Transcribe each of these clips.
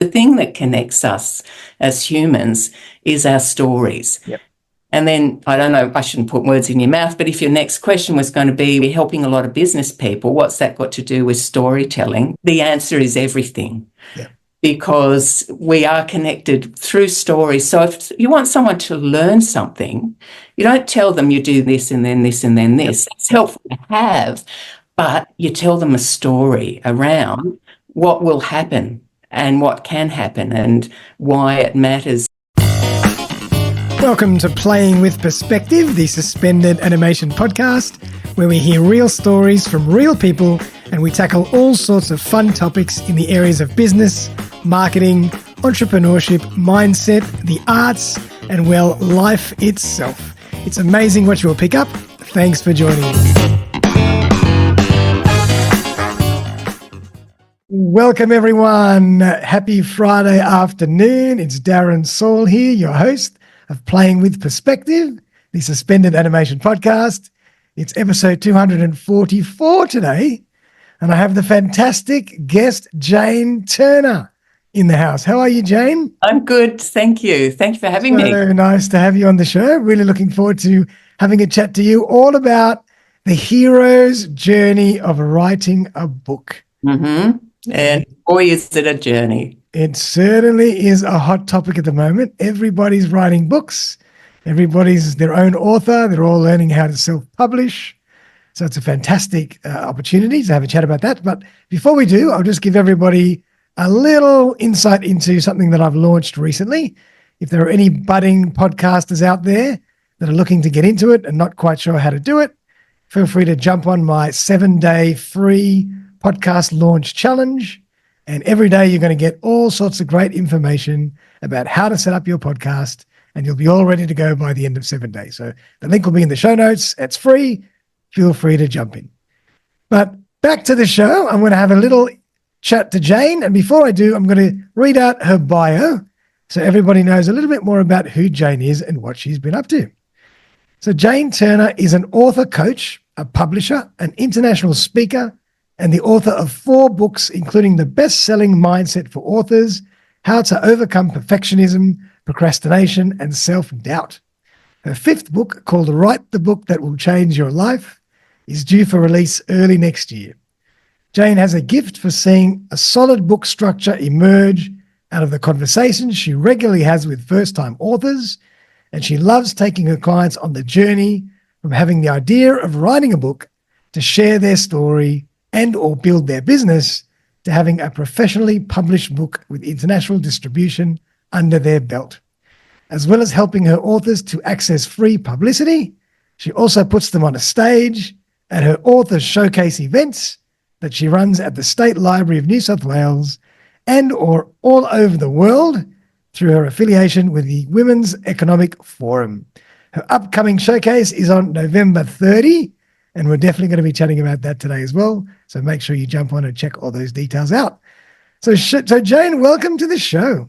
The thing that connects us as humans is our stories. Yep. And then, I don't know, I shouldn't put words in your mouth, but if your next question was going to be helping a lot of business people, what's that got to do with storytelling? The answer is everything. Yep. Because we are connected through stories. So if you want someone to learn something, you don't tell them you do this and then this and then this. Yep. It's helpful to have, but you tell them a story around what will happen and what can happen and why it matters. Welcome to Playing with Perspective, the suspended animation podcast, where we hear real stories from real people and we tackle all sorts of fun topics in the areas of business, marketing, entrepreneurship, mindset, the arts, and, well, life itself. It's amazing what you'll pick up. Thanks for joining us. Welcome, everyone. Happy Friday afternoon. It's Darren Saul here, your host of Playing with Perspective, the suspended animation podcast. It's episode 244 today, and I have the fantastic guest, Jane Turner, in the house. How are you, Jane? I'm good. Thank you. Thank you for having me. So nice to have you on the show. Really looking forward to having a chat to you all about the hero's journey of writing a book. Mm-hmm. And boy, is it a journey. It certainly is a hot topic at the moment. Everybody's writing books. Everybody's their own author. They're all learning how to self-publish. So it's a fantastic opportunity to have a chat about that. But before we do, I'll just give everybody a little insight into something that I've launched recently. If there are any budding podcasters out there that are looking to get into it and not quite sure how to do it, feel free to jump on my 7-day free podcast launch challenge. And every day you're going to get all sorts of great information about how to set up your podcast, and you'll be all ready to go by the end of 7 days. So the link will be in the show notes. It's free. Feel free to jump in. But back to the show. I'm going to have a little chat to Jane. And before I do, I'm going to read out her bio so everybody knows a little bit more about who Jane is and what she's been up to. So Jane Turner is an author coach, a publisher, an international speaker, and the author of 4 books, including the best-selling Mindset for Authors, How to Overcome Perfectionism, Procrastination, and Self-Doubt. Her 5th book, called Write the Book That Will Change Your Life, is due for release early next year. Jane has a gift for seeing a solid book structure emerge out of the conversations she regularly has with first-time authors, and she loves taking her clients on the journey from having the idea of writing a book to share their story and or build their business to having a professionally published book with international distribution under their belt. As well as helping her authors to access free publicity, she also puts them on a stage at her authors showcase events that she runs at the State Library of New South Wales and or all over the world through her affiliation with the Women's Economic Forum. Her upcoming showcase is on November 30, and we're definitely going to be chatting about that today as well. So make sure you jump on and check all those details out. So Jane, welcome to the show.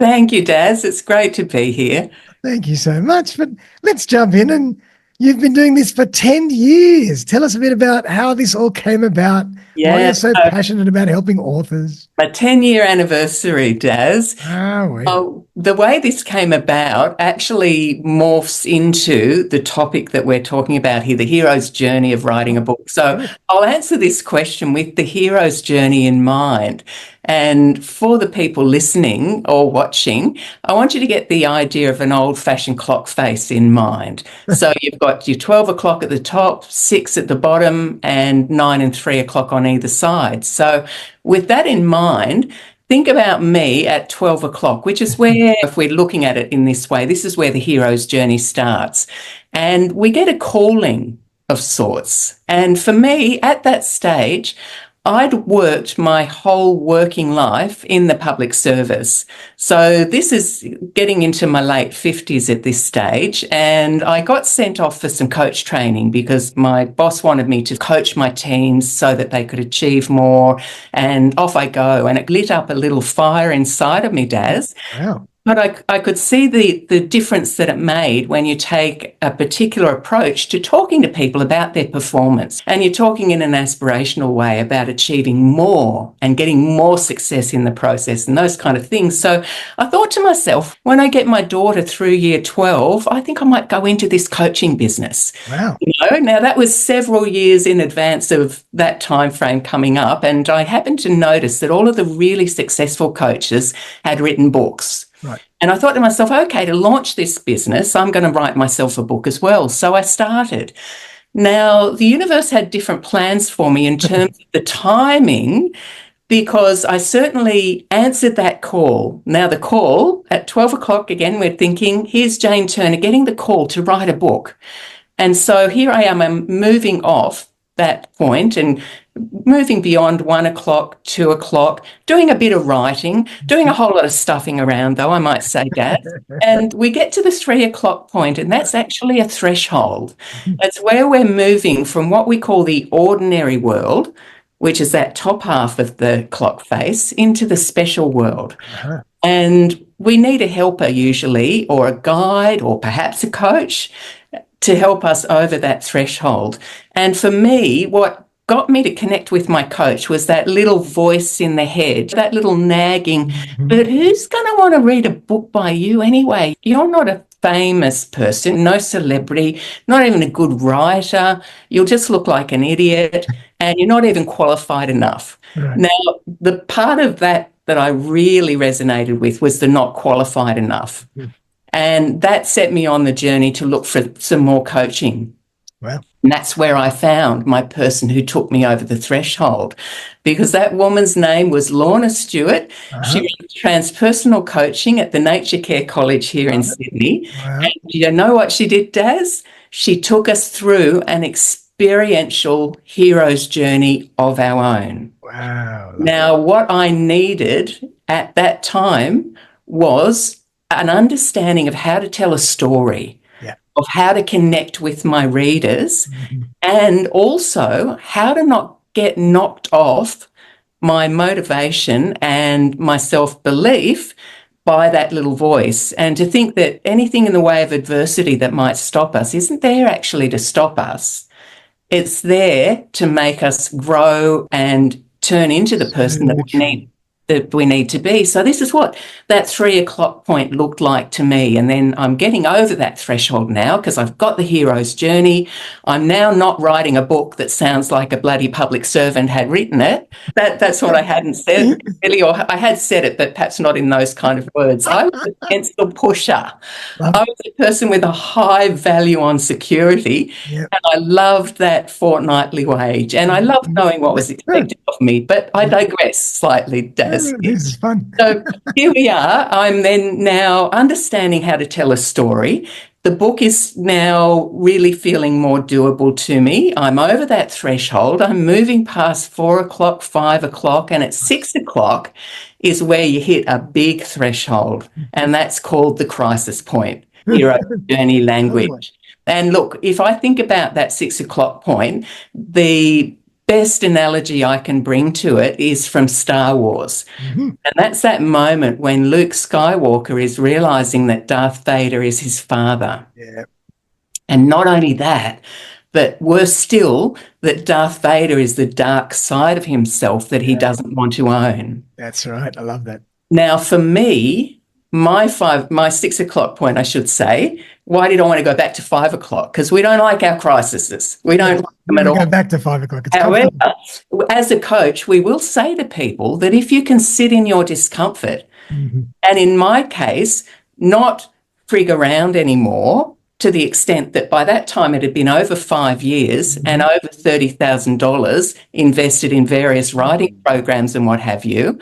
Thank you, Daz. It's great to be here. Thank you so much. But let's jump in. And you've been doing this for 10 years. Tell us a bit about how this all came about. Why you're so passionate about helping authors. A 10-year anniversary, Daz. The way this came about actually morphs into the topic that we're talking about here, the hero's journey of writing a book. So I'll answer this question with the hero's journey in mind. And for the people listening or watching, I want you to get the idea of an old-fashioned clock face in mind. So you've got your 12 o'clock at the top, 6 at the bottom, and 9 and 3 o'clock on either side. So with that in mind, think about me at 12 o'clock, which is where, if we're looking at it in this way, this is where the hero's journey starts. And we get a calling of sorts. And for me, at that stage, I'd worked my whole working life in the public service. So this is getting into my late 50s at this stage, and I got sent off for some coach training because my boss wanted me to coach my teams so that they could achieve more, and off I go. And it lit up a little fire inside of me, Daz. Wow. But I could see the difference that it made when you take a particular approach to talking to people about their performance, and you're talking in an aspirational way about achieving more and getting more success in the process and those kind of things. So I thought to myself, when I get my daughter through year 12, I think I might go into this coaching business. Wow. Now that was several years in advance of that time frame coming up, and I happened to notice that all of the really successful coaches had written books. Right. And I thought to myself, okay, to launch this business, I'm going to write myself a book as well. So I started. Now, the universe had different plans for me in terms of the timing, because I certainly answered that call. Now, the call at 12 o'clock, again, we're thinking, here's Jane Turner getting the call to write a book. And so here I am, I'm moving off that point and moving beyond 1 o'clock, 2 o'clock, doing a bit of writing, doing a whole lot of stuffing around, though, I might say, Dad. And we get to the 3 o'clock point, and that's actually a threshold. It's where we're moving from what we call the ordinary world, which is that top half of the clock face, into the special world. Uh-huh. And we need a helper usually, or a guide, or perhaps a coach to help us over that threshold. And for me, what got me to connect with my coach was that little voice in the head, that little nagging, but who's going to want to read a book by you anyway? You're not a famous person, no celebrity, not even a good writer. You'll just look like an idiot, and you're not even qualified enough. Right. Now, the part of that I really resonated with was the not qualified enough. And that set me on the journey to look for some more coaching. Wow. And that's where I found my person who took me over the threshold, because that woman's name was Lorna Stewart. Uh-huh. She was transpersonal coaching at the Nature Care College here in Sydney. Wow. And you know what she did, Daz? She took us through an experiential hero's journey of our own. Wow. Now, what I needed at that time was an understanding of how to tell a story, of how to connect with my readers, and also how to not get knocked off my motivation and my self-belief by that little voice, and to think that anything in the way of adversity that might stop us isn't there actually to stop us. It's there to make us grow and turn into the person that we need to be. So this is what that 3 o'clock point looked like to me. And then I'm getting over that threshold now because I've got the hero's journey. I'm now not writing a book that sounds like a bloody public servant had written it. That's what I hadn't said really, or I had said it, but perhaps not in those kind of words. I was a pencil pusher. I was a person with a high value on security, and I loved that fortnightly wage, and I loved knowing what was expected of me. But I digress slightly, Daz. This is fun. So here we are. I'm then now understanding how to tell a story. The book is now really feeling more doable to me. I'm over that threshold. I'm moving past 4 o'clock, 5 o'clock, and at 6 o'clock is where you hit a big threshold, and that's called the crisis point, hero journey language. And look, if I think about that 6 o'clock point, the best analogy I can bring to it is from Star Wars. And that's that moment when Luke Skywalker is realizing that Darth Vader is his father. And not only that, but worse still, that Darth Vader is the dark side of himself that he doesn't want to own. That's right. I love that. Now, for me, my 6 o'clock point, I should say, why did I want to go back to 5 o'clock? Because we don't like our crises. We don't like them at all. Go back to 5 o'clock. However, as a coach, we will say to people that if you can sit in your discomfort, and in my case, not frig around anymore, to the extent that by that time it had been over 5 years and over $30,000 invested in various writing programs and what have you.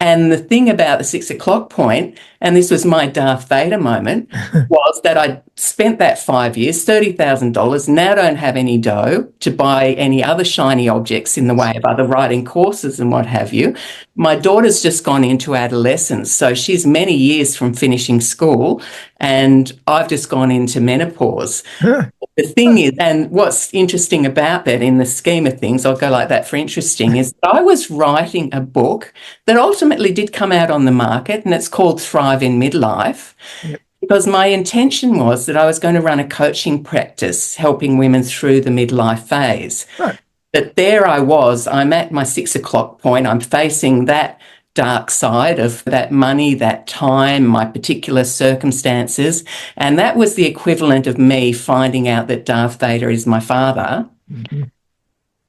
And the thing about the 6 o'clock point, and this was my Darth Vader moment, was that I spent that 5 years, $30,000, now don't have any dough to buy any other shiny objects in the way of other writing courses and what have you. my daughter's just gone into adolescence, so she's many years from finishing school, and I've just gone into menopause. The thing is, and what's interesting about that in the scheme of things, I'll go like that for interesting, is that I was writing a book that ultimately did come out on the market, and it's called Thrive in Midlife. Yep. Because my intention was that I was going to run a coaching practice helping women through the midlife phase. Right. But there I'm at my 6 o'clock point. I'm facing that dark side of that money, that time, my particular circumstances. And that was the equivalent of me finding out that Darth Vader is my father. Mm-hmm.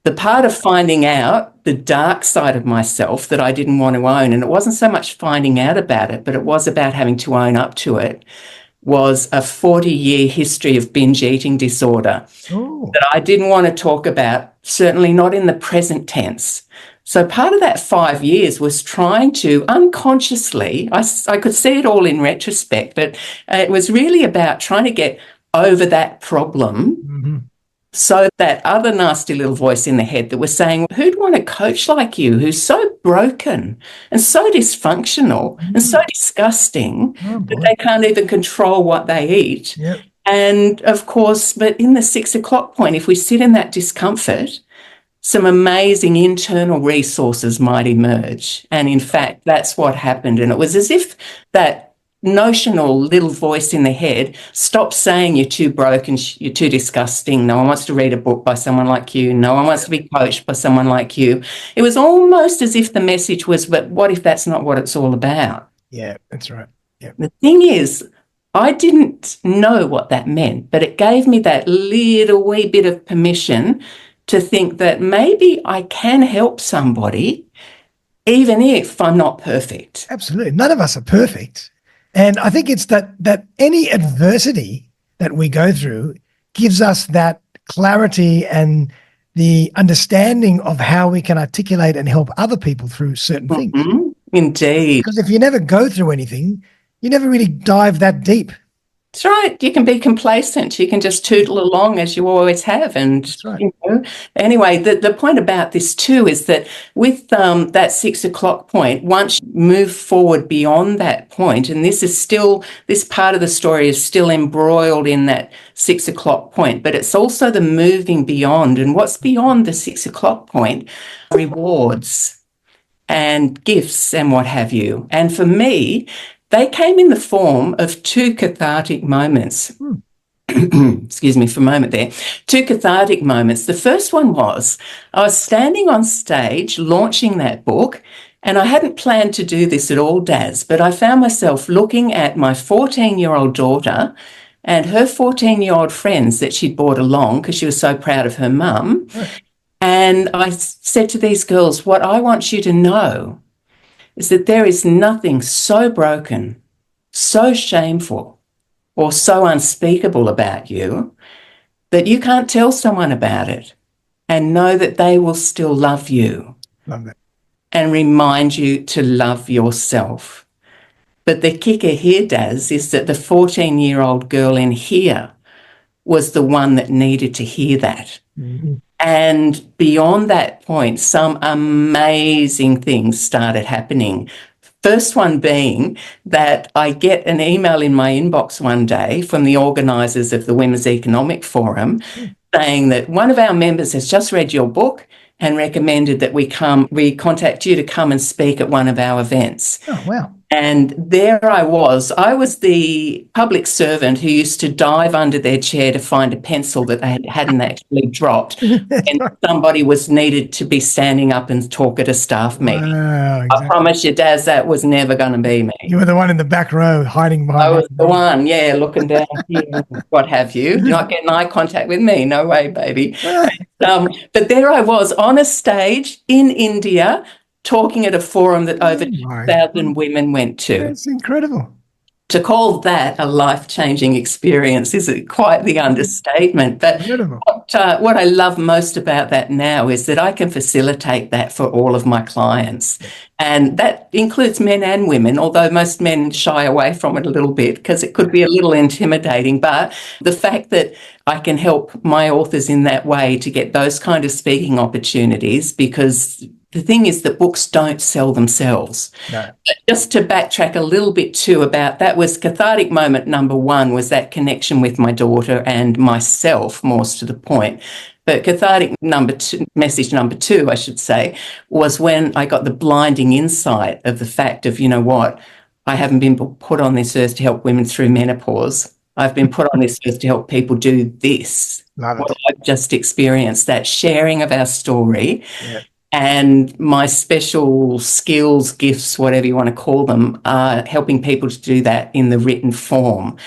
The part of finding out the dark side of myself that I didn't want to own, and it wasn't so much finding out about it, but it was about having to own up to it, was a 40-year history of binge eating disorder that I didn't want to talk about, certainly not in the present tense. So part of that 5 years was trying to unconsciously, I could see it all in retrospect, but it was really about trying to get over that problem. Mm-hmm. So that other nasty little voice in the head that was saying, who'd want a coach like you who's so broken and so dysfunctional and so disgusting that they can't even control what they eat? Yep. And of course, but in the 6 o'clock point, if we sit in that discomfort, some amazing internal resources might emerge. And in fact, that's what happened. And it was as if that notional little voice in the head stopped saying you're too broken, you're too disgusting, no one wants to read a book by someone like you, no one wants to be coached by someone like you. It was almost as if the message was, but what if that's not what it's all about? Yeah, that's right. Yeah. The thing is, I didn't know what that meant, but it gave me that little wee bit of permission to think that maybe I can help somebody even if I'm not perfect. Absolutely. None of us are perfect. And I think it's that any adversity that we go through gives us that clarity and the understanding of how we can articulate and help other people through certain things. Indeed. Because if you never go through anything, you never really dive that deep. That's right. You can be complacent. You can just tootle along as you always have. And That's right. Anyway, the point about this too is that with that 6 o'clock point, once you move forward beyond that point, and this part of the story is still embroiled in that 6 o'clock point, but it's also the moving beyond. And what's beyond the 6 o'clock point? Rewards and gifts and what have you. And for me, they came in the form of two cathartic moments. Excuse me for a moment there. Two cathartic moments. The first one was I was standing on stage launching that book, and I hadn't planned to do this at all, Daz, but I found myself looking at my 14-year-old daughter and her 14-year-old friends that she'd brought along because she was so proud of her mum. Right. And I said to these girls, what I want you to know is that there is nothing so broken, so shameful, or so unspeakable about you that you can't tell someone about it and know that they will still love you. Love that. And remind you to love yourself. But the kicker here, Daz, is that the 14-year-old girl in here was the one that needed to hear that. Mm-hmm. And beyond that point, some amazing things started happening. First one being that I get an email in my inbox one day from the organisers of the Women's Economic Forum saying that one of our members has just read your book and recommended that we contact you to come and speak at one of our events. Oh, wow. And there I was the public servant who used to dive under their chair to find a pencil that they hadn't actually dropped. And somebody was needed to be standing up and talk at a staff meeting. Wow, exactly. I promise you, Daz, that was never going to be me. You were the one in the back row hiding behind. I was the one, yeah, looking down here, what have you. You're not getting eye contact with me. No way, baby. But there I was on a stage in India, talking at a forum that over 2,000 women went to. That's incredible. To call that a life-changing experience is quite the understatement. But what I love most about that now is that I can facilitate that for all of my clients. And that includes men and women, although most men shy away from it a little bit because it could be a little intimidating. But the fact that I can help my authors in that way to get those kind of speaking opportunities, because the thing is that books don't sell themselves. No. Just to backtrack a little bit too about that was cathartic moment number one was that connection with my daughter and myself, more to the point. But cathartic message number two, I should say, was when I got the blinding insight of the fact of, you know what, I haven't been put on this earth to help women through menopause. I've been put on this earth to help people do this. Love it. What I've just experienced, that sharing of our story. Yeah. And my special skills, gifts, whatever you want to call them, are helping people to do that in the written form.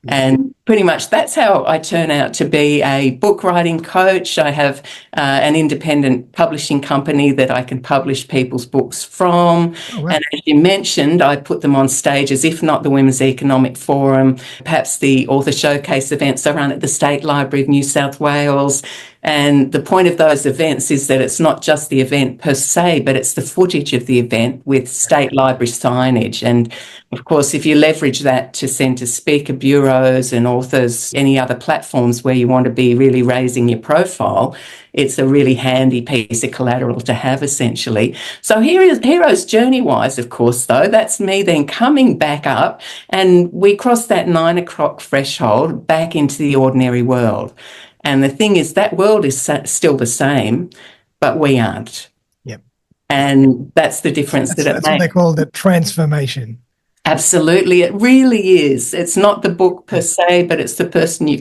And pretty much that's how I turn out to be a book writing coach. I have an independent publishing company that I can publish people's books from. Oh, wow. And as you mentioned, I put them on stages, if not the Women's Economic Forum, perhaps the author showcase events I run at the State Library of New South Wales. And the point of those events is that it's not just the event per se, but it's the footage of the event with State Library signage. And of course, if you leverage that to send to speaker bureaus and authors, any other platforms where you want to be really raising your profile, it's a really handy piece of collateral to have, essentially. So hero's journey-wise, of course, though, that's me then coming back up, and we cross that 9 o'clock threshold back into the ordinary world. And the thing is, that world is still the same, but we aren't. Yep. And that's the difference that it makes. That's what they call the transformation. Absolutely. It really is. It's not the book per se, but it's the person you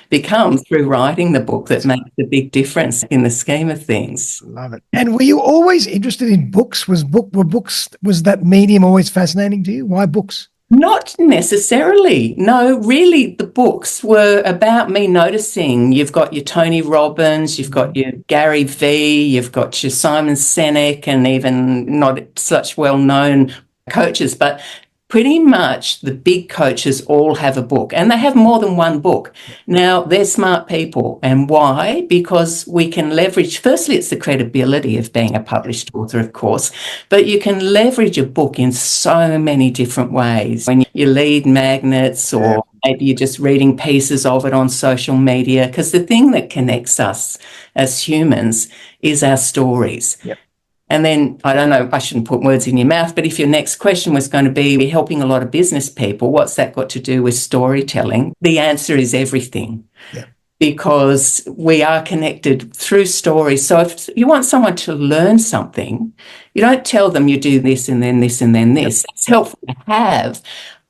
become through writing the book that makes the big difference in the scheme of things. Love it. And were you always interested in books? Was that medium always fascinating to you? Why books? Not necessarily. No, really, the books were about me noticing. You've got your Tony Robbins, you've got your Gary Vee, you've got your Simon Sinek, and even not such well-known coaches, but pretty much the big coaches all have a book, and they have more than one book. Now, they're smart people. And why? Because we can leverage, firstly, it's the credibility of being a published author, of course, but you can leverage a book in so many different ways. When you lead magnets, or maybe you're just reading pieces of it on social media, because the thing that connects us as humans is our stories. Yep. And then, I don't know, I shouldn't put words in your mouth, but if your next question was going to be helping a lot of business people, what's that got to do with storytelling? The answer is everything. Yeah. Because we are connected through stories. So if you want someone to learn something, you don't tell them you do this and then this and then this. Yep. It's helpful to have,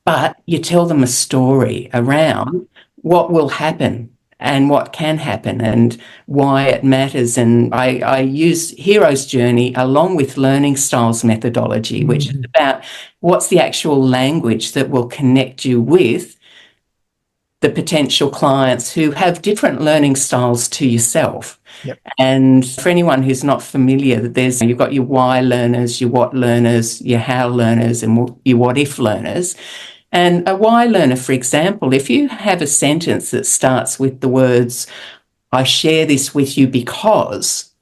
but you tell them a story around what will happen and what can happen and why it matters. And I use Hero's Journey along with learning styles methodology, which is about what's the actual language that will connect you with the potential clients who have different learning styles to yourself. Yep. And for anyone who's not familiar, you've got your why learners, your what learners, your how learners, and your what if learners. And a why learner, for example, if you have a sentence that starts with the words, I share this with you because,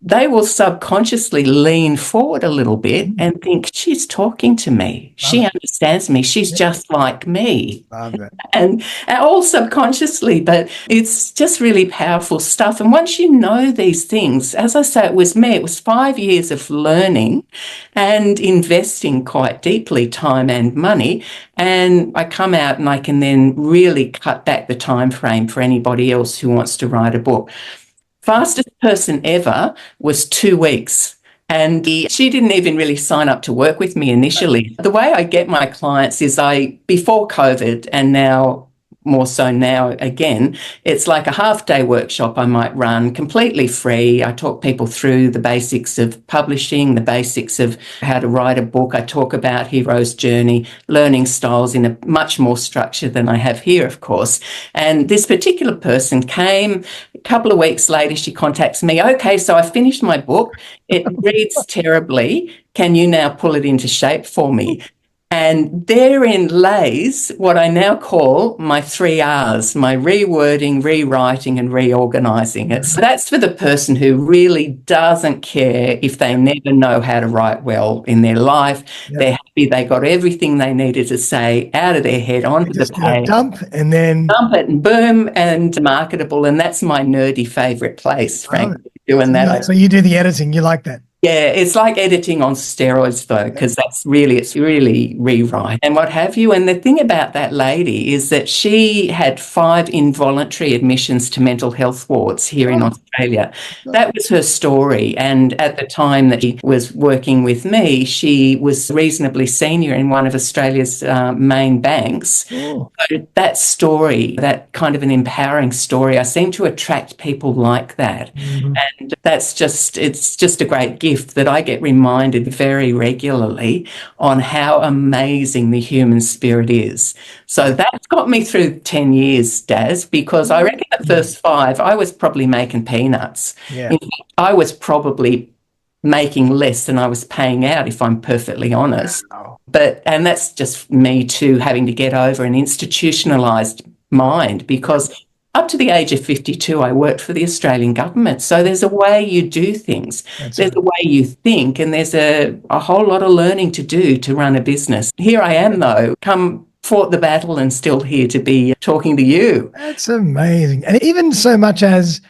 they will subconsciously lean forward a little bit and think, she's talking to me. She understands me. She's just like me. Love it. And all subconsciously, but it's just really powerful stuff. And once you know these things, as I say, it was me. It was 5 years of learning and investing quite deeply time and money. And I come out and I can then really cut back the time frame for anybody else who wants to write a book. Fastest person ever was 2 weeks. And she didn't even really sign up to work with me initially. The way I get my clients is before COVID and now more so now again, it's like a half-day workshop I might run completely free. I talk people through the basics of publishing, the basics of how to write a book. I talk about Hero's Journey, learning styles in a much more structure than I have here, of course. And this particular person came a couple of weeks later, she contacts me. Okay, so I finished my book. It reads terribly. Can you now pull it into shape for me? And therein lays what I now call my 3 R's, my rewording, rewriting, and reorganizing it. So that's for the person who really doesn't care if they never know how to write well in their life. They're happy they got everything they needed to say out of their head onto the page. Dump and then dump it and boom, and marketable. And that's my nerdy favorite place, frankly, doing that. So you do the editing, you like that? Yeah, it's like editing on steroids, though, because it's really rewrite and what have you. And the thing about that lady is that she had 5 involuntary admissions to mental health wards here in Australia. That was her story. And at the time that she was working with me, she was reasonably senior in one of Australia's main banks. So that story, that kind of an empowering story, I seem to attract people like that. And it's just a great gift that I get reminded very regularly on how amazing the human spirit is. So that's got me through 10 years, Daz, because I reckon the first 5, I was probably making peanuts. In fact, I was probably making less than I was paying out, if I'm perfectly honest. And that's just me too, having to get over an institutionalized mind, because up to the age of 52, I worked for the Australian government. So there's a way you do things. There's a way you think, and there's a whole lot of learning to do to run a business. Here I am, though, fought the battle and still here to be talking to you. That's amazing. And even so much as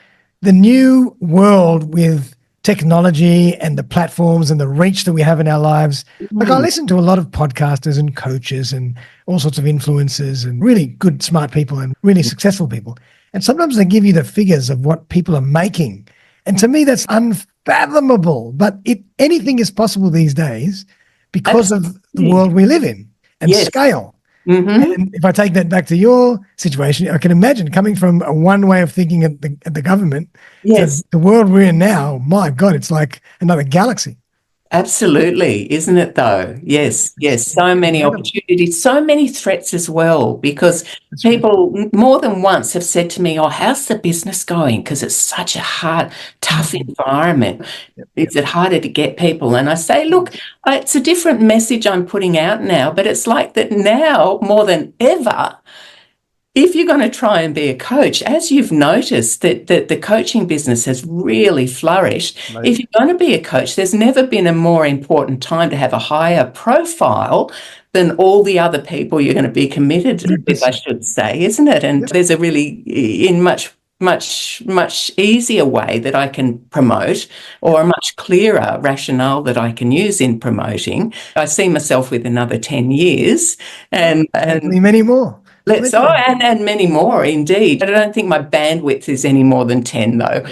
the new world with technology and the platforms and the reach that we have in our lives. Like I listen to a lot of podcasters and coaches and all sorts of influencers and really good, smart people and really successful people. And sometimes they give you the figures of what people are making. And to me, that's unfathomable. But anything is possible these days because of the world we live in and scale. And if I take that back to your situation, I can imagine coming from a one way of thinking at the government to the world we're in now. My God, it's like another galaxy. Absolutely, isn't it though? Yes. So many opportunities, so many threats as well, because people more than once have said to me, "Oh, how's the business going? Because it's such a hard, tough environment. Is it harder to get people?" And I say, look, it's a different message I'm putting out now, but it's like that now more than ever. If you're going to try and be a coach, as you've noticed that the coaching business has really flourished, if you're going to be a coach, there's never been a more important time to have a higher profile than all the other people you're going to be committed with, I should say, isn't it? And there's a really, in much easier way that I can promote, or a much clearer rationale that I can use in promoting. I see myself with another 10 years and many more. And many more, indeed. I don't think my bandwidth is any more than 10, though.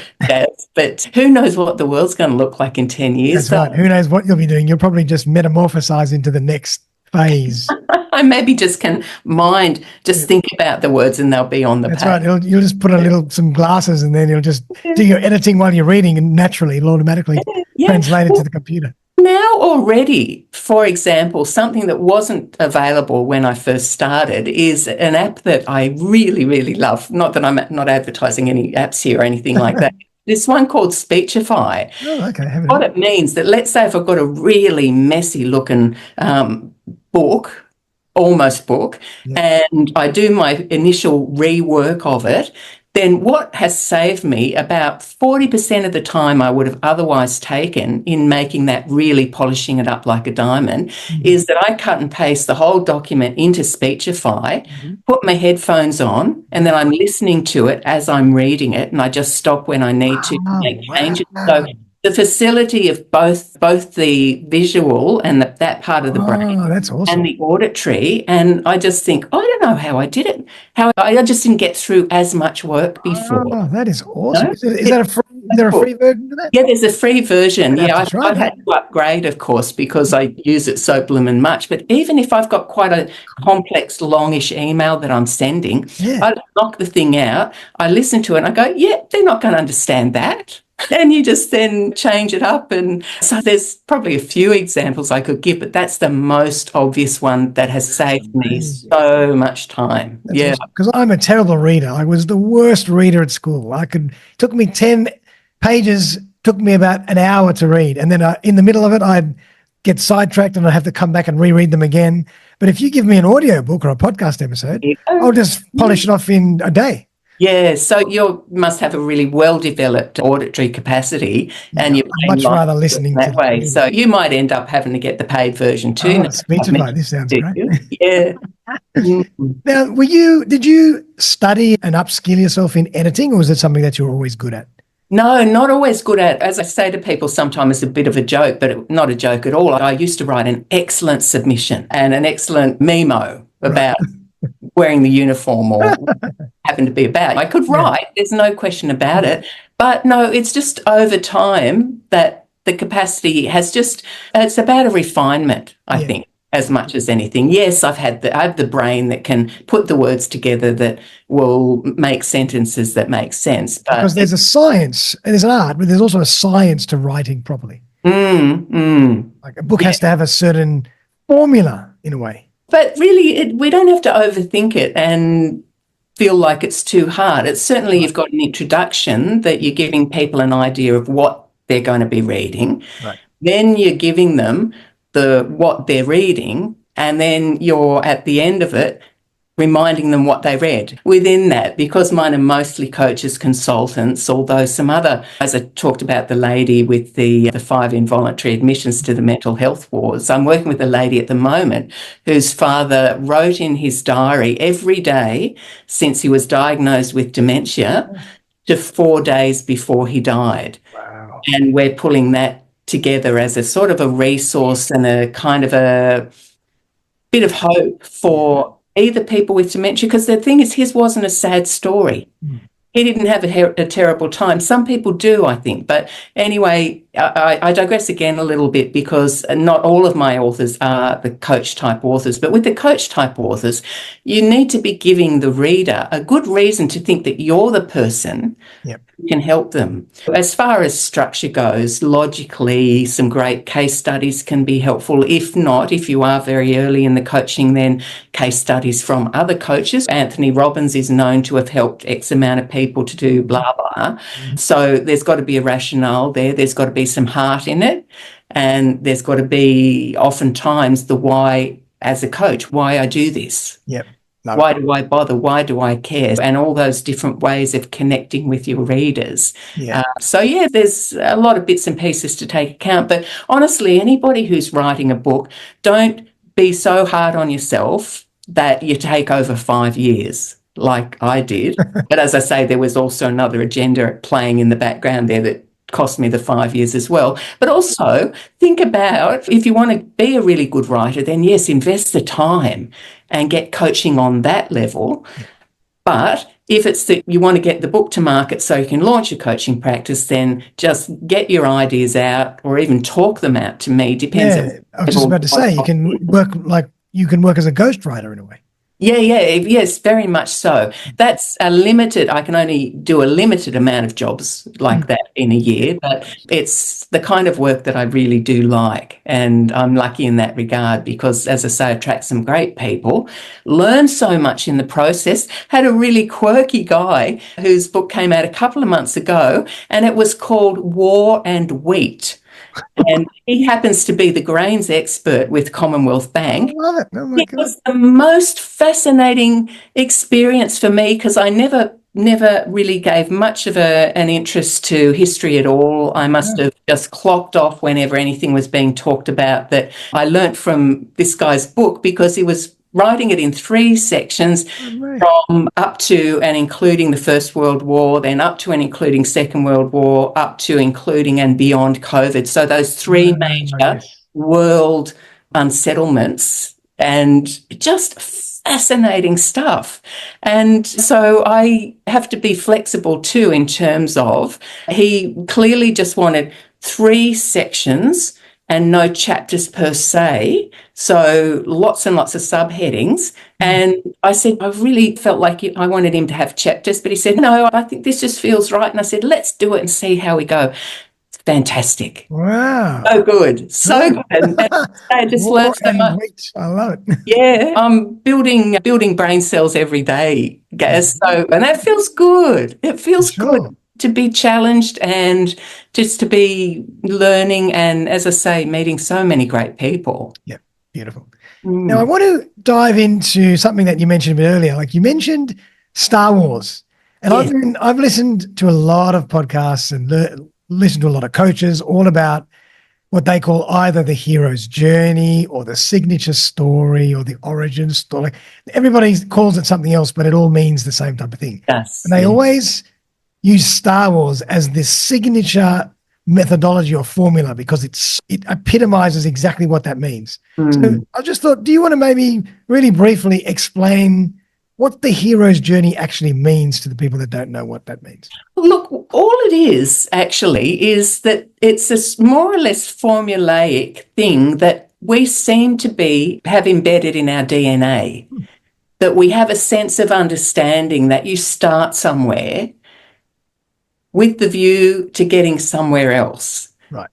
But who knows what the world's going to look like in 10 years. That's right. Who knows what you'll be doing. You'll probably just metamorphosize into the next phase. I maybe just can think about the words and they'll be on the page. That's right. You'll just put some glasses and then you'll just do your editing while you're reading, and naturally it'll automatically translate it to the computer. Now already, for example, something that wasn't available when I first started is an app that I really, really love. Not that I'm not advertising any apps here or anything like that. This one called Speechify. Oh, okay. What it means that, let's say if I've got a really messy looking book, and I do my initial rework of it, then what has saved me about 40% of the time I would have otherwise taken in making that, really polishing it up like a diamond, is that I cut and paste the whole document into Speechify, put my headphones on, and then I'm listening to it as I'm reading it, and I just stop when I need to make changes. So the facility of both the visual and that part of the brain, that's awesome, and the auditory, and I just think, I don't know how I did it. I just didn't get through as much work before. Oh, that is awesome. No? Is there a free version of that? Yeah, there's a free version. I've had to upgrade, of course, because I use it so blooming much. But even if I've got quite a complex, longish email that I'm sending, I knock the thing out, I listen to it, and I go, they're not going to understand that. And you just then change it up. And so there's probably a few examples I could give, but that's the most obvious one that has saved me so much time. That's awesome. Because I'm a terrible reader. I was the worst reader at school. Took me 10 pages, took me about an hour to read. And then in the middle of it, I'd get sidetracked and I have to come back and reread them again. But if you give me an audiobook or a podcast episode, I'll just polish it off in a day. Yeah, so you must have a really well-developed auditory capacity, and you're much rather listening that way. So you might end up having to get the paid version too. Speechify, this sounds great. Yeah. Now, did you study and upskill yourself in editing, or was it something that you were always good at? No, not always good at. As I say to people, sometimes it's a bit of a joke, but not a joke at all. I used to write an excellent submission and an excellent memo about wearing the uniform or happened to be about. I could write, there's no question about it. But no, it's just over time that the capacity has it's about a refinement, I think, as much as anything. Yes, I have the brain that can put the words together that will make sentences that make sense. But because there's a science, and there's an art, but there's also a science to writing properly. Like a book has to have a certain formula in a way. But really, we don't have to overthink it and feel like it's too hard. It's certainly you've got an introduction that you're giving people an idea of what they're going to be reading. Right. Then you're giving them what they're reading, and then you're at the end of it reminding them what they read within that, because mine are mostly coaches, consultants, although some other, as I talked about the lady with the 5 involuntary admissions to the mental health wards, I'm working with a lady at the moment whose father wrote in his diary every day since he was diagnosed with dementia to 4 days before he died. Wow. And we're pulling that together as a sort of a resource and a kind of a bit of hope for either people with dementia, because the thing is, his wasn't a sad story. He didn't have a terrible time. Some people do, I think. But anyway, I digress again a little bit, because not all of my authors are the coach-type authors. But with the coach-type authors, you need to be giving the reader a good reason to think that you're the person who can help them. As far as structure goes, logically, some great case studies can be helpful. If not, if you are very early in the coaching, then case studies from other coaches. Anthony Robbins is known to have helped X amount of people to do blah, blah. So there's got to be a rationale there. There's got to be some heart in it. And there's got to be oftentimes the why as a coach, why I do this. Why do I bother? Why do I care? And all those different ways of connecting with your readers. There's a lot of bits and pieces to take account. But honestly, anybody who's writing a book, don't be so hard on yourself that you take over 5 years like I did. But as I say, there was also another agenda playing in the background there that cost me the 5 years as well. But also think about, if you want to be a really good writer, then yes, invest the time and get coaching on that level. But if it's that you want to get the book to market so you can launch a coaching practice, then just get your ideas out or even talk them out to me. Depends. I was just about to say, you can work as a ghostwriter in a way. Yes, very much so. That's I can only do a limited amount of jobs like that in a year, but it's the kind of work that I really do like. And I'm lucky in that regard because, as I say, I attract some great people, learn so much in the process. Had a really quirky guy whose book came out a couple of months ago, and it was called War and Wheat. And he happens to be the grains expert with Commonwealth Bank. I love it. Oh my God. It was the most fascinating experience for me because I never really gave much of an interest to history at all. I must have just clocked off whenever anything was being talked about. That I learnt from this guy's book because he was writing it in 3 sections, from up to and including the First World War, then up to and including Second World War, up to including and beyond COVID. So those 3 major world unsettlements, and just fascinating stuff. And so I have to be flexible too in terms of, he clearly just wanted 3 sections and no chapters per se, so lots and lots of subheadings. And I said, I really felt like I wanted him to have chapters, but he said, no, I think this just feels right. And I said, let's do it and see how we go. It's fantastic. Wow. So good. So good. And I just learned so much. I love it. Yeah, I'm building brain cells every day, Gaz. So, and that feels good. It feels good. to be challenged and just to be learning and, as I say, meeting so many great people. Yeah, beautiful. Now, I want to dive into something that you mentioned a bit earlier. Like you mentioned Star Wars. And Yes. I've listened to a lot of podcasts and listened to a lot of coaches all about what they call either the hero's journey or the signature story or the origin story. Everybody calls it something else, but it all means the same type of thing. Yes. And they always use Star Wars as this signature methodology or formula because it epitomizes exactly what that means. So I just thought, do you want to maybe really briefly explain what the hero's journey actually means to the people that don't know what that means? Look, all it is actually is that it's a more or less formulaic thing that we seem to have embedded in our DNA, that we have a sense of understanding that you start somewhere with the view to getting somewhere else. Right.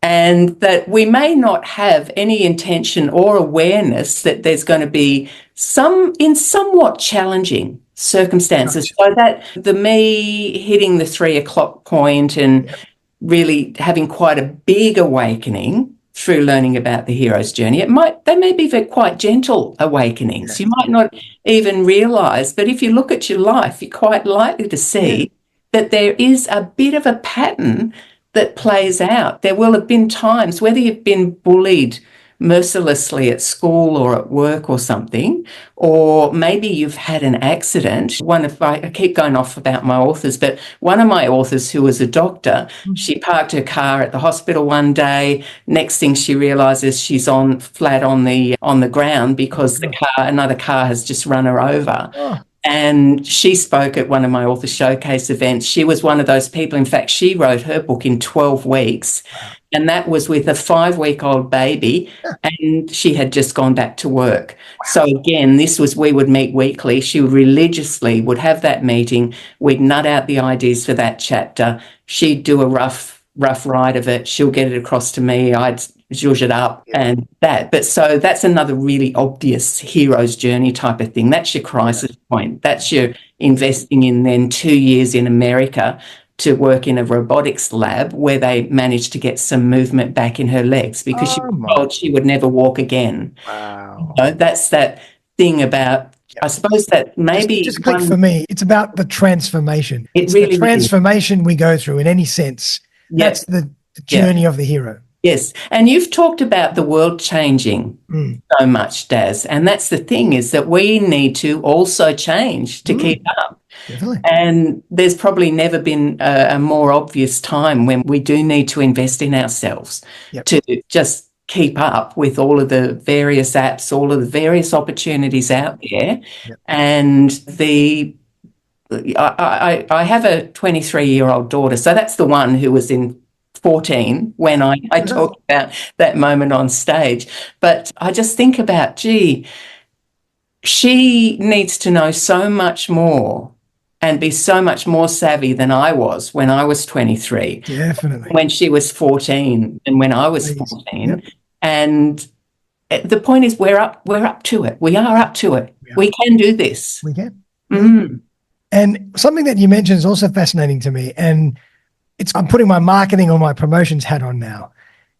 And that we may not have any intention or awareness that there's going to be somewhat challenging circumstances. Gotcha. So that the me hitting the 3 o'clock point and really having quite a big awakening through learning about the hero's journey, they may be quite gentle awakenings. You might not even realise, but if you look at your life, you're quite likely to see that there is a bit of a pattern that plays out. There will have been times, whether you've been bullied mercilessly at school or at work or something, or maybe you've had an accident. I keep going off about my authors, but one of my authors who was a doctor, she parked her car at the hospital one day. Next thing she realises she's flat on the ground because another car has just run her over. Oh. And she spoke at one of my author showcase events. She was one of those people. In fact, she wrote her book in 12 weeks. Wow. And that was with a 5-week-old baby. And she had just gone back to work. Wow. So again, we would meet weekly. She religiously would have that meeting. We'd nut out the ideas for that chapter. She'd do a rough ride of it. She'll get it across to me. I'd zhuzh it up and that. But so that's another really obvious hero's journey type of thing. That's your crisis point. That's your investing in then 2 years in America to work in a robotics lab where they managed to get some movement back in her legs because she was told she would never walk again. Wow. That's that thing about, I suppose that maybe... Just click for me. It's about the transformation. It's really the transformation we go through in any sense. That's the journey of the hero. Yes. And you've talked about the world changing so much, Daz. And that's the thing, is that we need to also change to keep up. Definitely. And there's probably never been a more obvious time when we do need to invest in ourselves to just keep up with all of the various apps, all of the various opportunities out there. And I have a 23-year-old daughter, so that's the one who was in 14 when I talked about that moment on stage. But I just think about, she needs to know so much more and be so much more savvy than I was when I was 23. Definitely. When she was 14 and when I was 14. And the point is we're up to it. We are up to it. We can do this. We can. And something that you mentioned is also fascinating to me. And I'm putting my marketing or my promotions hat on now.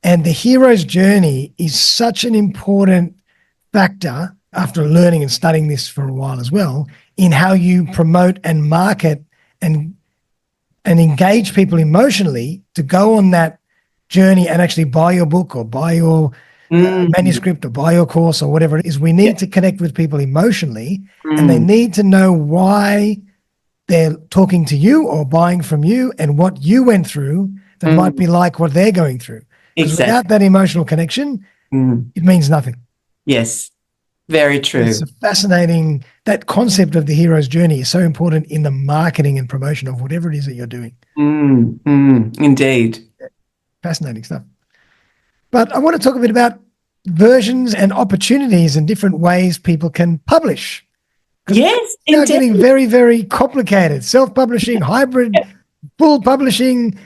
And the hero's journey is such an important factor, after learning and studying this for a while as well, in how you promote and market and engage people emotionally to go on that journey and actually buy your book or buy your manuscript or buy your course or whatever it is. We need to connect with people emotionally, and they need to know why they're talking to you or buying from you and what you went through that might be like what they're going through. Because without that emotional connection, it means nothing. Yes, very true. It's fascinating. That concept of the hero's journey is so important in the marketing and promotion of whatever it is that you're doing. Indeed. Fascinating stuff. But I want to talk a bit about versions and opportunities and different ways people can publish. Yes, it's now getting very, very complicated. Self-publishing, hybrid, full publishing.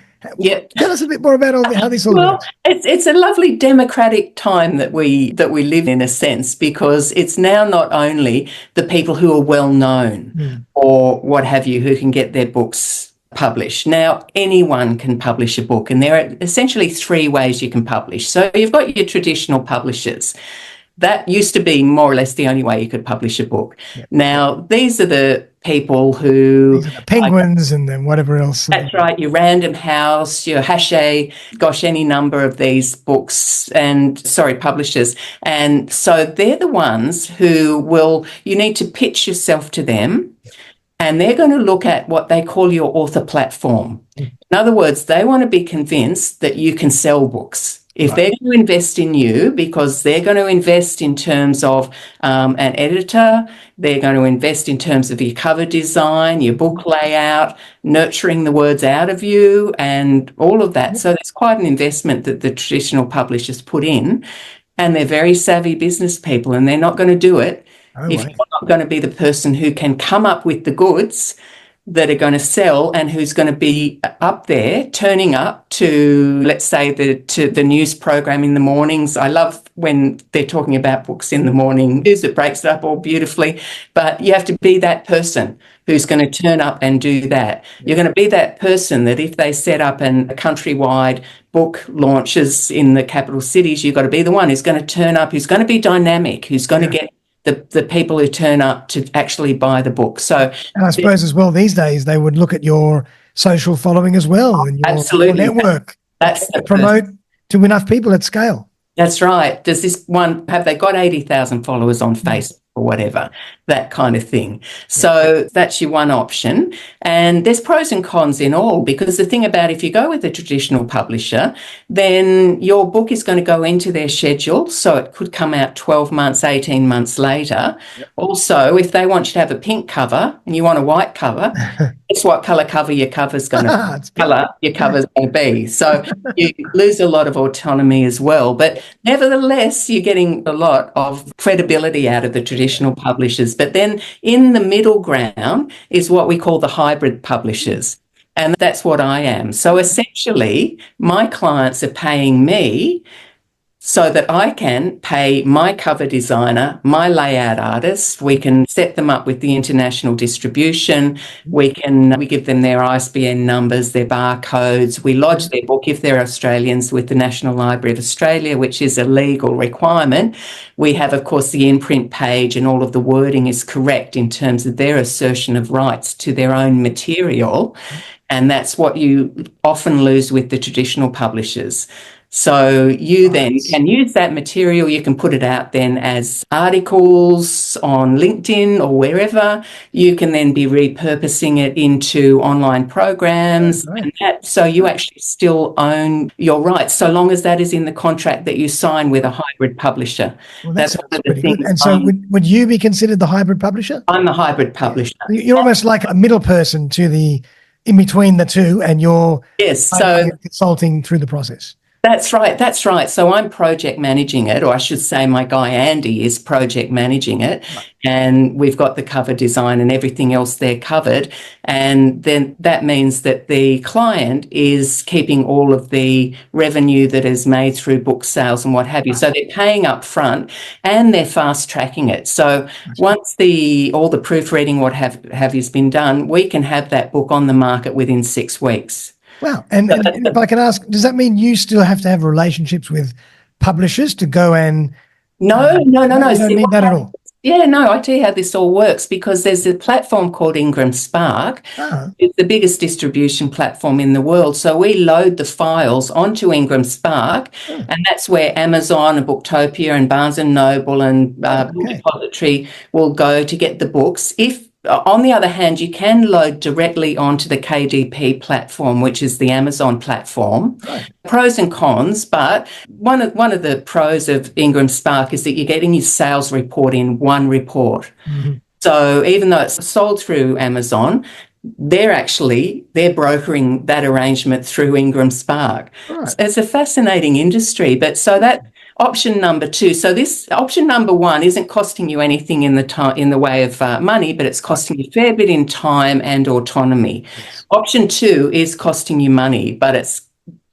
Tell us a bit more about how this all works. It's a lovely democratic time that we live in a sense, because it's now not only the people who are well known or what have you who can get their books publish. Now, anyone can publish a book, and there are essentially 3 ways you can publish. So you've got your traditional publishers. That used to be more or less the only way you could publish a book. Yep. Now, these are the people who... These are the Penguins and then whatever else. That's right, your Random House, your Hachette, gosh, any number of these publishers. And so they're the ones who you need to pitch yourself to them, and they're going to look at what they call your author platform. In other words, they want to be convinced that you can sell books. If they're going to invest in you, because they're going to invest in terms of an editor, they're going to invest in terms of your cover design, your book layout, nurturing the words out of you, and all of that. So there's quite an investment that the traditional publishers put in, and they're very savvy business people, and they're not going to do it if you're not going to be the person who can come up with the goods that are going to sell and who's going to be up there turning up to, let's say, the news program in the mornings. I love when they're talking about books in the morning news. It breaks it up all beautifully, but you have to be that person who's going to turn up and do that. You're going to be that person that if they set up a countrywide book launches in the capital cities, you've got to be the one who's going to turn up, who's going to be dynamic, who's going to get the people who turn up to actually buy the book. So, and I suppose as well these days they would look at your social following as well and your network. That's to promote to enough people at scale. That's right. Does this one have they got 80,000 followers on Facebook or whatever, that kind of thing? So that's your one option. And there's pros and cons in all, because the thing about if you go with a traditional publisher, then your book is going to go into their schedule. So it could come out 12 months, 18 months later. Also, if they want you to have a pink cover and you want a white cover, guess what colour cover your cover's going to be. So you lose a lot of autonomy as well. But nevertheless, you're getting a lot of credibility out of the traditional publishers. But then in the middle ground is what we call the hybrid publishers. And that's what I am. So essentially, my clients are paying me so that I can pay my cover designer, my layout artist. We can set them up with the international distribution. We give them their ISBN numbers, their barcodes. We lodge their book, if they're Australians, with the National Library of Australia, which is a legal requirement. We have, of course, the imprint page, and all of the wording is correct in terms of their assertion of rights to their own material. And that's what you often lose with the traditional publishers. So you then can use that material, you can put it out then as articles on LinkedIn or wherever. You can then be repurposing it into online programs and that. So you actually still own your rights, so long as that is in the contract that you sign with a hybrid publisher. Well, that's one of the things. And so would you be considered the hybrid publisher? I'm the hybrid publisher. You're almost like a middle person to the in between the two, and you're consulting through the process. That's right. That's right. So I'm project managing it, or I should say my guy Andy is project managing it. And we've got the cover design and everything else there covered. And then that means that the client is keeping all of the revenue that is made through book sales and what have you. So they're paying up front and they're fast tracking it. So once all the proofreading, what have you, has been done, we can have that book on the market within 6 weeks. Wow. And if I can ask, does that mean you still have to have relationships with publishers to go and... No. You don't need that at all? Yeah, no, I tell you how this all works, because there's a platform called Ingram Spark. It's the biggest distribution platform in the world. So we load the files onto Ingram Spark, and that's where Amazon and Booktopia and Barnes & Noble and Book Depository will go to get the books. If on the other hand, you can load directly onto the KDP platform, which is the Amazon platform. Pros and cons, but one of the pros of Ingram Spark is that you're getting your sales report in one report. So even though it's sold through Amazon, they're brokering that arrangement through Ingram Spark. So it's a fascinating industry. But so that option number 2. So this option number 1 isn't costing you anything in the way of money, but it's costing you a fair bit in time and autonomy. Option 2 is costing you money, but it's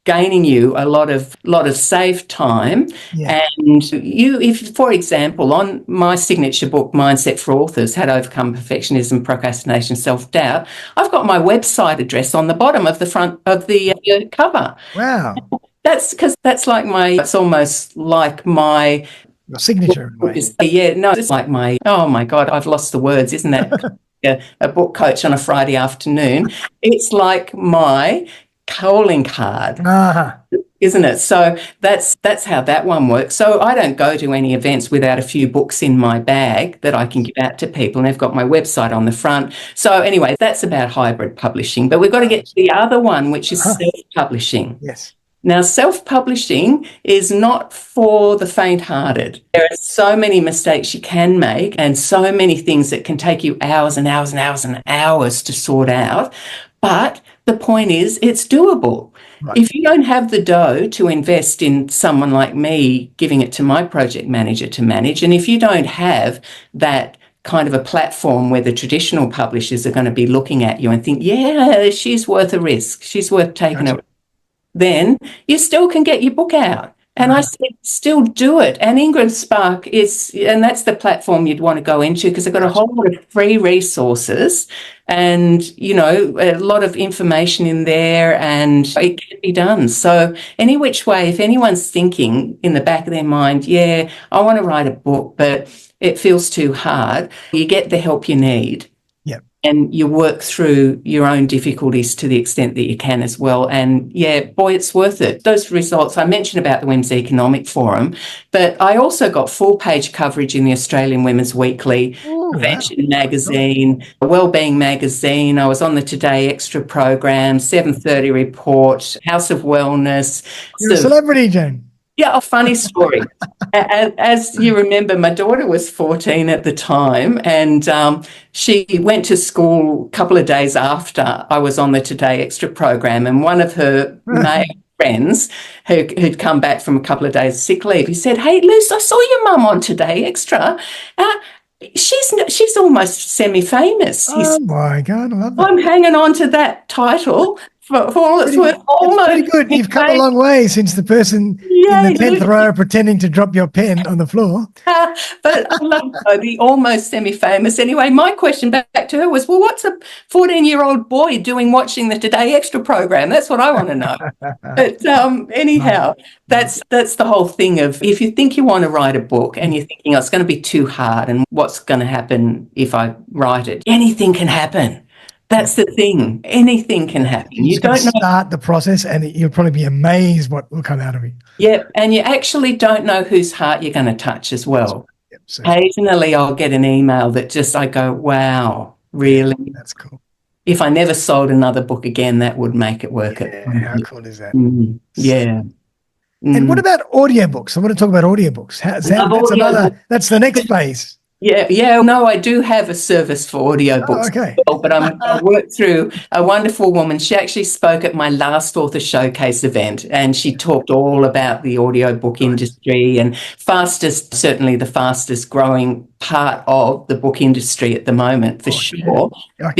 gaining you a lot of saved time. Yeah. And if, for example, on my signature book, Mindset for Authors, How to Overcome Perfectionism, Procrastination, Self-Doubt, I've got my website address on the bottom of the front of the cover. Wow. That's because that's like it's almost like my Your signature in a way. Yeah, no, it's like oh my God, I've lost the words. Isn't that a book coach on a Friday afternoon? It's like my calling card. Isn't it? So that's how that one works. So I don't go to any events without a few books in my bag that I can give out to people, and they've got my website on the front. So anyway, that's about hybrid publishing. But we've got to get to the other one, which is self-publishing. Yes. Now, self-publishing is not for the faint-hearted. There are so many mistakes you can make and so many things that can take you hours and hours and hours and hours to sort out. But the point is, it's doable. Right. If you don't have the dough to invest in someone like me giving it to my project manager to manage, and if you don't have that kind of a platform where the traditional publishers are going to be looking at you and think, yeah, she's worth a risk, she's worth taking a risk, then you still can get your book out. And I said, still do it. And Ingram Spark and that's the platform you'd want to go into, because they've got a whole lot of free resources and, a lot of information in there, and it can be done. So any which way, if anyone's thinking in the back of their mind, yeah, I want to write a book, but it feels too hard, you get the help you need. And you work through your own difficulties to the extent that you can as well. And yeah, boy, it's worth it. Those results, I mentioned about the Women's Economic Forum, but I also got full-page coverage in the Australian Women's Weekly, Prevention Magazine, Wellbeing Magazine. I was on the Today Extra program, 7:30 Report, House of Wellness. You're a celebrity, Jane. Yeah, a funny story. As you remember, my daughter was 14 at the time, and she went to school a couple of days after I was on the Today Extra program, and one of her male friends who'd come back from a couple of days sick leave, he said, "Hey, Luce, I saw your mum on Today Extra. She's almost semi-famous." Oh, my God, I love that. I'm hanging on to that title. For all it's worth, almost. Pretty good. You've come a long way since the person in the 10th row pretending to drop your pen on the floor. But I love the almost semi-famous. Anyway, my question back to her was, well, what's a 14-year-old boy doing watching the Today Extra program? That's what I want to know. But anyhow, that's the whole thing of, if you think you want to write a book and you're thinking, oh, it's going to be too hard and what's going to happen if I write it? Anything can happen. That's the thing. Anything can happen. You don't start the process, and you'll probably be amazed what will come out of it. Yep, and you actually don't know whose heart you're going to touch as well. Yep, so occasionally I'll get an email that I go, wow, really? That's cool. If I never sold another book again, that would make it worth it. How cool is that? Yeah. And what about audiobooks? I want to talk about audiobooks. That's the next phase. Yeah. No, I do have a service for audiobooks. Okay. But I worked through a wonderful woman. She actually spoke at my last author showcase event, and she talked all about the audiobook industry, and certainly the fastest growing part of the book industry at the moment, for sure. Like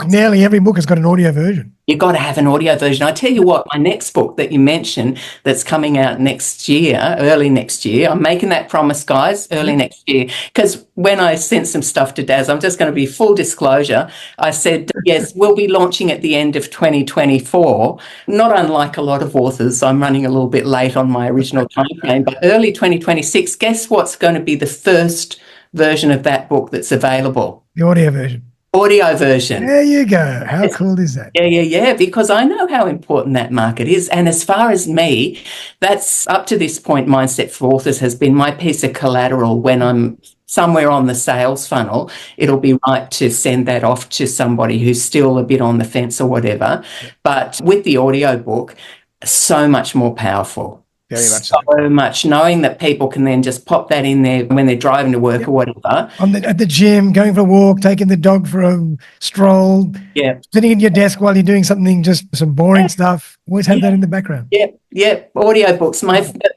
nearly every book has got an audio version. You've got to have an audio version. I tell you what, my next book that you mentioned that's coming out early next year, I'm making that promise, guys, early next year, because when I sent some stuff to Daz, I'm just going to be full disclosure. I said, yes, we'll be launching at the end of 2024. Not unlike a lot of authors, I'm running a little bit late on my original timeframe, but early 2026, guess what's going to be the first version of that book that's available? The audio version. Audio version. There you go. How cool is that? Yeah, because I know how important that market is. And as far as me, that's up to this point, Mindset for Authors has been my piece of collateral. When I'm somewhere on the sales funnel, it'll be right to send that off to somebody who's still a bit on the fence or whatever. But with the audiobook, so much more powerful. Very much so much, knowing that people can then just pop that in there when they're driving to work or whatever. At the gym, going for a walk, taking the dog for a stroll, sitting at your desk while you're doing something, just some boring stuff. Always have that in the background. Yep. Audiobooks,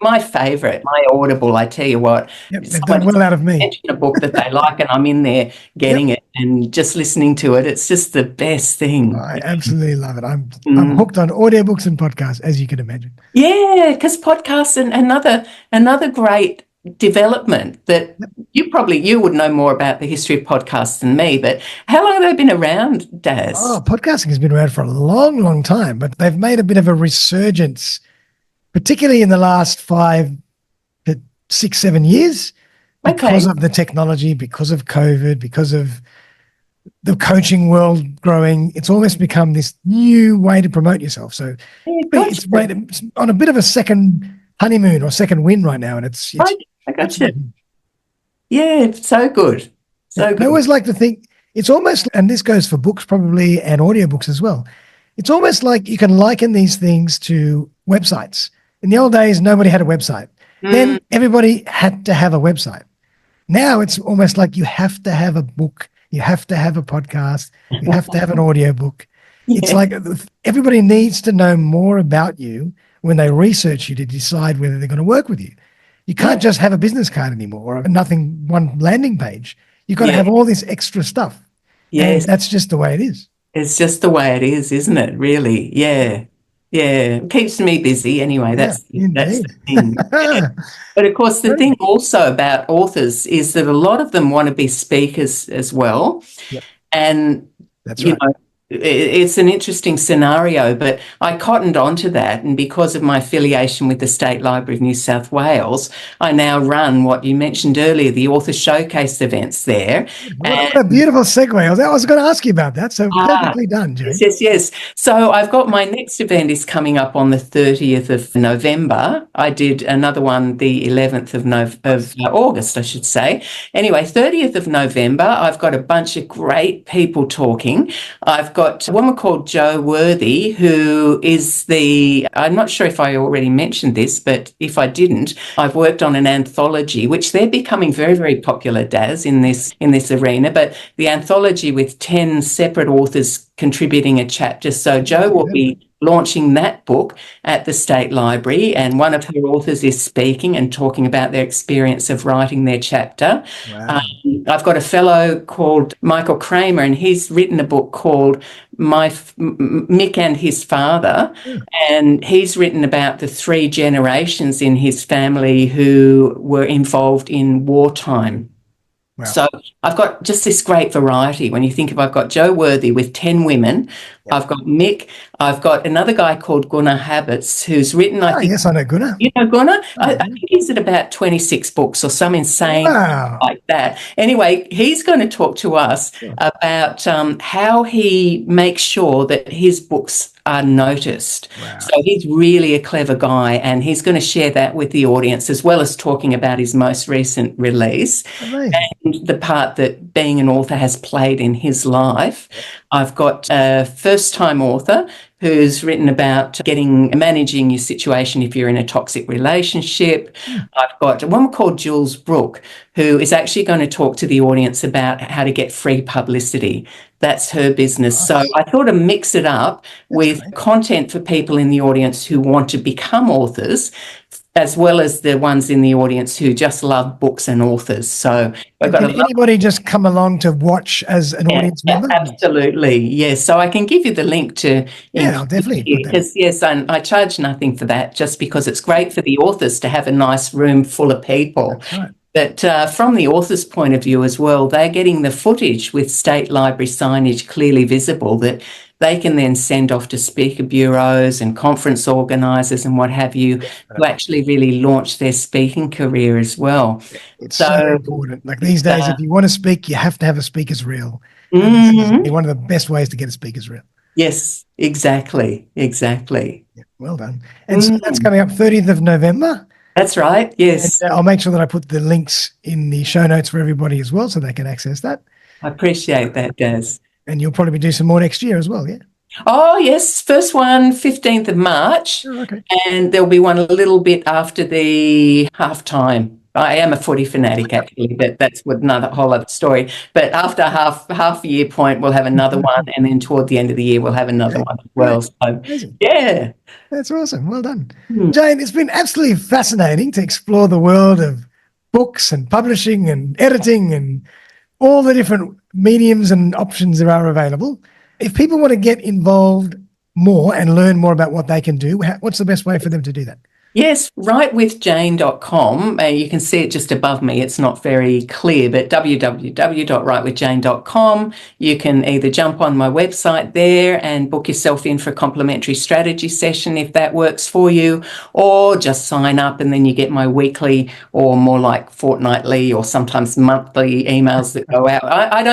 my favourite, my Audible, I tell you what. Yep, they've done well out of me. Mention a book that they like and I'm in there getting it. and just listening to it. It's just the best thing. I absolutely love it. I'm Mm. hooked on audiobooks and podcasts, as you can imagine. Yeah, because podcasts and another great development that you would know more about the history of podcasts than me, but how long have they been around, Daz? Oh, podcasting has been around for a long, long time, but they've made a bit of a resurgence, particularly in the last 5 to 6, 7 years, because Okay. of the technology, because of COVID, because of the coaching world growing. It's almost become this new way to promote yourself. So Yeah, it's on a bit of a second honeymoon or second wind right now, and it's I got you. Yeah, so good. Yeah. So I good. always like to think it's almost, and this goes for books probably and audiobooks as well. It's almost like you can liken these things to websites. In the old days, nobody had a website. Then everybody had to have a website. Now it's almost like you have to have a book, you have to have a podcast, you have to have an audiobook. It's Yeah, like everybody needs to know more about you when they research you to decide whether they're going to work with you. You can't just have a business card anymore or nothing, one landing page. You've got to yeah, have all this extra stuff. And yes. that's just the way it is. It's just the way it is, isn't it? Really? Yeah. Yeah. It keeps me busy anyway. Yeah, That's the indeed. thing. Yeah. But of course, the thing also about authors is that a lot of them want to be speakers as well. Yep, And, that's you right. know, it's an interesting scenario, but I cottoned onto that. And because of my affiliation with the State Library of New South Wales, I now run what you mentioned earlier, the author showcase events there. What a beautiful segue. I was going to ask you about that. So perfectly done, Yes, Jane. yes, yes. So I've got my next event is coming up on the 30th of November. I did another one the 11th of August, I should say. Anyway, 30th of November, I've got a bunch of great people talking. I've got a woman called Jo Worthy, who is I'm not sure if I already mentioned this, but if I didn't, I've worked on an anthology, which they're becoming very, very popular, Daz, in this arena, but the anthology with 10 separate authors contributing a chapter. So Jo will be launching that book at the State Library, and one of her authors is speaking and talking about their experience of writing their chapter. Wow. I've got a fellow called Michael Kramer, and he's written a book called Mick and His Father, and he's written about the 3 generations in his family who were involved in wartime. Wow. So I've got just this great variety. When you think of, I've got Jo Worthy with 10 women. I've got Mick. I've got another guy called Gunnar Habits who's written, I think. Yes, I know Gunnar. You know Gunnar? I think he's at about 26 books or some insane like that. Anyway, he's going to talk to us about how he makes sure that his books are noticed. Wow. So he's really a clever guy, and he's going to share that with the audience, as well as talking about his most recent release. Amazing. And the part that being an author has played in his life. I've got a first-time author who's written about managing your situation if you're in a toxic relationship. I've got one called Jules Brooke, who is actually going to talk to the audience about how to get free publicity. That's her business. So I thought I'd mix it up with content for people in the audience who want to become authors, as well as the ones in the audience who just love books and authors. So Can anybody just come along to watch as an audience member? Absolutely, yes. So I can give you the link to. I'll definitely put that. Because yes, I charge nothing for that, just because it's great for the authors to have a nice room full of people. That's right. But from the author's point of view as well, they're getting the footage with State Library signage clearly visible that they can then send off to speaker bureaus and conference organisers and what have you to actually really launch their speaking career as well. It's so important. Like these days, if you want to speak, you have to have a speaker's reel. This is one of the best ways to get a speaker's reel. Yes, exactly. Yeah, well done. And so that's coming up 30th of November. That's right, yes. And I'll make sure that I put the links in the show notes for everybody as well so they can access that. I appreciate that, Daz. And you'll probably do some more next year as well, yeah? Oh, yes. First one, 15th of March. Oh, okay. And there'll be one a little bit after the halftime. I am a footy fanatic, actually, but that's another whole other story. But after half year point, we'll have another one. And then toward the end of the year, we'll have another one as well. So, yeah. That's awesome. Well done. Jane, it's been absolutely fascinating to explore the world of books and publishing and editing and all the different mediums and options there are available. If people want to get involved more and learn more about what they can do, what's the best way for them to do that? Yes, writewithjane.com. You can see it just above me. It's not very clear, but www.writewithjane.com. You can either jump on my website there and book yourself in for a complimentary strategy session if that works for you, or just sign up and then you get my weekly or more like fortnightly or sometimes monthly emails that go out. I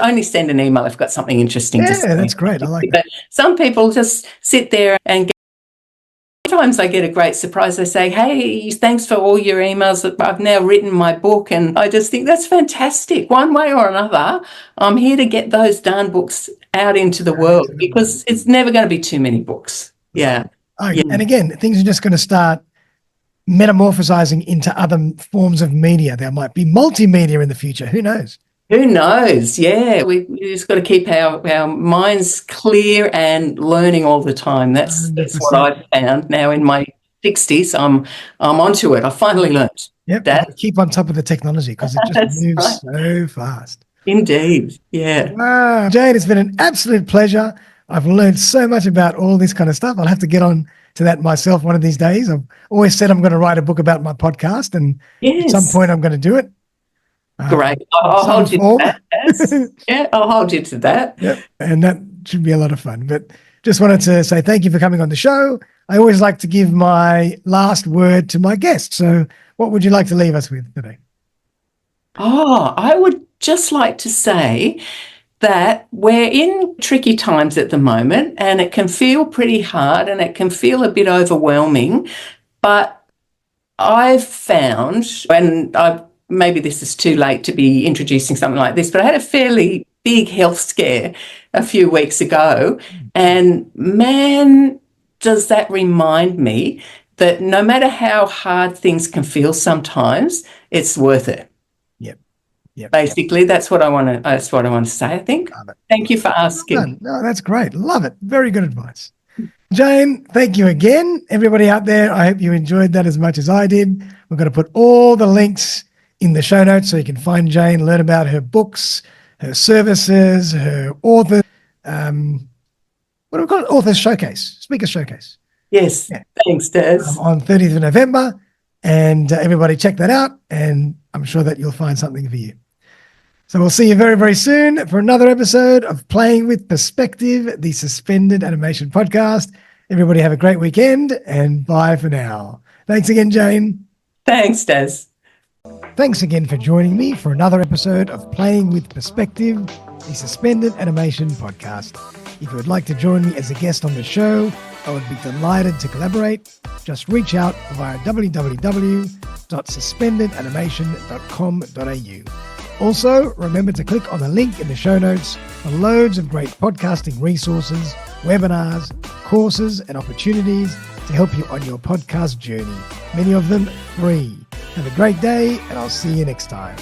only send an email if I've got something interesting to say. Yeah, that's great. I like that. But some people just sit there and sometimes I get a great surprise. They say, hey, thanks for all your emails. I've now written my book. And I just think that's fantastic. One way or another, I'm here to get those darn books out into the world because it's never going to be too many books. Yeah. And again, things are just going to start metamorphosizing into other forms of media. There might be multimedia in the future. Who knows? Who knows? Yeah, we just got to keep our minds clear and learning all the time. That's what I've found now in my 60s. I'm onto it. I finally learned. Yep. Keep on top of the technology because it just moves so fast. Indeed. Yeah. Wow. Jane, it's been an absolute pleasure. I've learned so much about all this kind of stuff. I'll have to get on to that myself one of these days. I've always said I'm going to write a book about my podcast, and at some point I'm going to do it. Great. I'll hold you to that. Yeah, I'll hold you to that. Yep. And that should be a lot of fun. But just wanted to say thank you for coming on the show. I always like to give my last word to my guests. So what would you like to leave us with today? I would just like to say that we're in tricky times at the moment, and it can feel pretty hard and it can feel a bit overwhelming. But I've found, and maybe this is too late to be introducing something like this, but I had a fairly big health scare a few weeks ago. And man, does that remind me that no matter how hard things can feel sometimes, it's worth it. Yep. Basically, that's what I want to say, I think. Thank you for asking. No, that's great. Love it. Very good advice. Jane, thank you again. Everybody out there, I hope you enjoyed that as much as I did. We're going to put all the links in the show notes so you can find Jane, learn about her books, her services, her author, what do we call it? Author Showcase, Speaker Showcase. Yes, thanks, Des. On 30th of November, and everybody check that out, and I'm sure that you'll find something for you. So we'll see you very, very soon for another episode of Playing with Perspective, the Suspended Animation Podcast. Everybody have a great weekend, and bye for now. Thanks again, Jane. Thanks, Des. Thanks again for joining me for another episode of Playing with Perspective, the Suspended Animation Podcast. If you would like to join me as a guest on the show, I would be delighted to collaborate. Just reach out via www.suspendedanimation.com.au. Also, remember to click on the link in the show notes for loads of great podcasting resources, webinars, courses, and opportunities to help you on your podcast journey. Many of them free. Have a great day, and I'll see you next time.